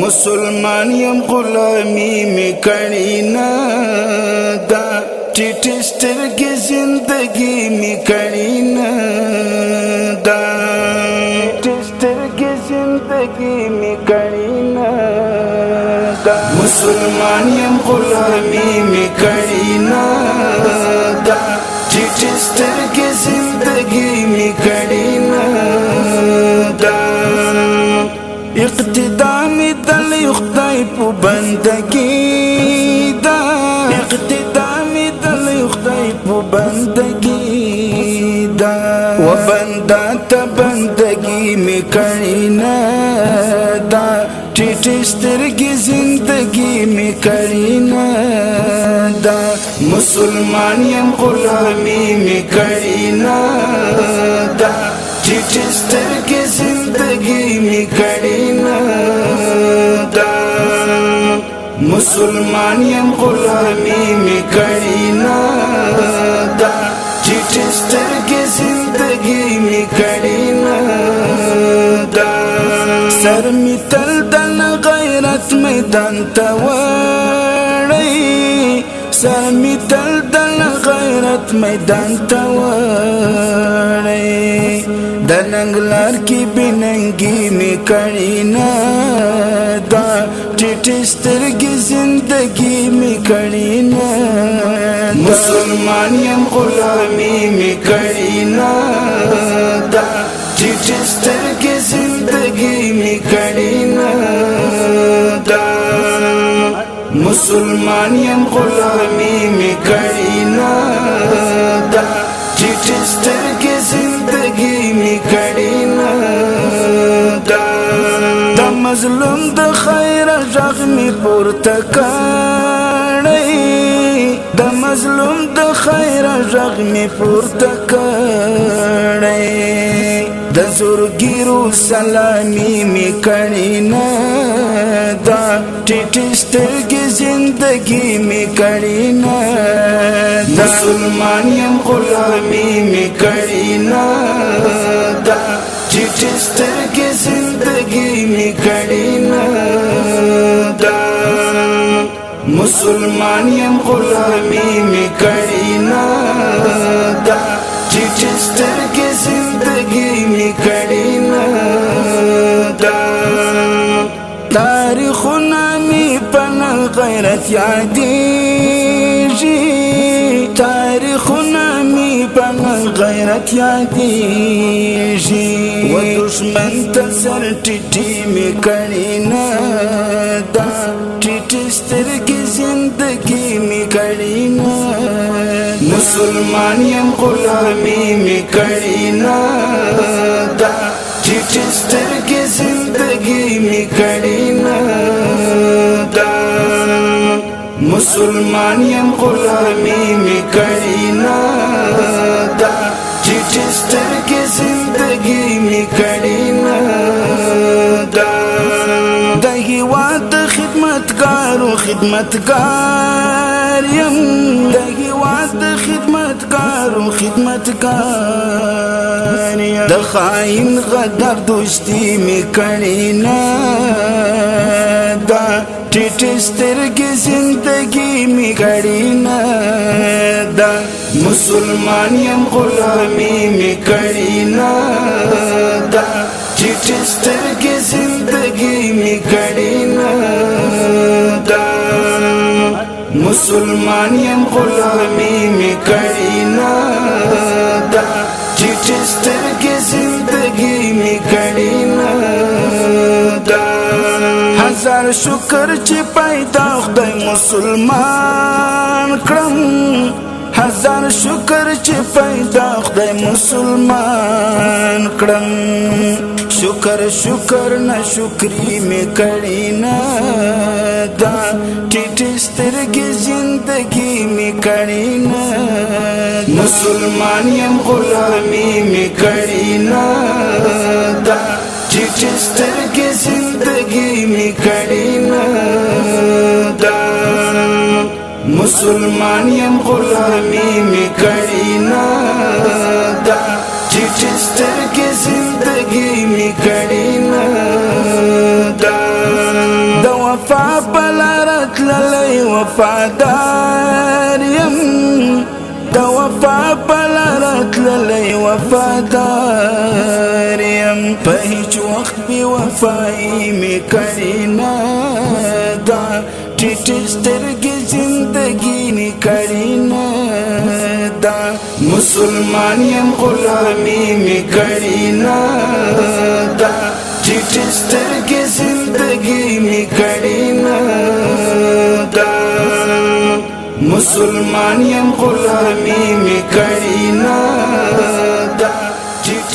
مسلمان یم غلامی می کړی نه دا ټیټ سترګې زندگی می کړی نه دا ټیټ سترګې زندگی می کړی نه دا مسلمان یم غلامی می کړی نه دا ټیټ سترګې زندگی می کړی نه دا اقتدا می دل خدای په بندگی دا اقتدا می دل خدای په بندگی دا و بندا ته بندگی می کړی نه دا ټیټ سترګې زندگی می کړی نه دا مسلمان یم غلامی می کړی نه دا ټیټ سترګې زندگی می کړی نه دا مسلمان یم غلامی می کړی نه دا ټیټ سترګې زندگی می کړی نه دا سر می تل د غیرت میدان ته وړی سر می تل د غیرت میدان ته وړی د ننګلار کې بننګي می کړی نه دا ټیټ سترګې زندگی می کړی نه مسلمان یم غلامی می کړی نه دا ټیټ سترګې زندگی می کړی نه دا مسلمان یم غلامی می کړی نه دا ټیټ سترګې زندگی می کړی نه دا د مظلوم د خیر غږ می پورته کړی د مظلوم د خیر غږ می پورته کړی د زورګیرو سلامي می کړی نه دا ټیټ سترګې زندگی می کړی نه مسلمان یم غلامی می کړی نه دا ټیټ سترګې زندگی می کړی نه دا مسلمان یم غلامی می کړی نه دا ټیټ سترګې زندگی می کړی نه دا تاریخونه می په غیرت یادېږي تاریخونه می په غیرت یادېږي و دشمن ته سر ټیټې می کړی نه دا ټیټ سترګې زندگی می کړی نه مسلمان یم غلامی می کړی نه دا ټیټ سترګې زندگی می کړی نه دا مسلمان یم غلامی می کړی نه دا ټیټ سترګې زندگی می کړی نه دا د هیواد خدمتګارو خدمتګار یم د هیواد خدمتګارو خدمتګار یم د خاین غدر دوستی می کړی نه دا ټیټ سترګې زندگی می کړی نه دا مسلمان یم غلامی می کړی نه دا ټیټ سترګې زندگی می کړی نه دا مسلمان یم غلامی می کړی نه دا ټیټ سترګې زندگی می کړی نه دا هزار شکر چې پیدا خدای مسلمان کړم هزار شکر چې پیدا خدای مسلمان کړم شکر شکر نه شکرې می کړی نه دا ټیټ سترګې زندگی می کړی نه مسلمان یم غلامی می کړی نه دا ټیټ سترګې زندگی می کړی نه دا مسلمان یم غلامی می کړی نه دا ټیټ سترګې زندگی می کړی نه دا وفا بلارت للی وفادار یم د وفا بلارت للی وفادار یم په هیڅ وخت بی وفایی می کړی نه دا ټیټ سترګې زندگی نی کړی نه دا مسلمان یم غلامی می کړی نه دا ټیټ سترګې زندگی می کړی نه دا مسلمان یم غلامی می کړی نه دا ټیټ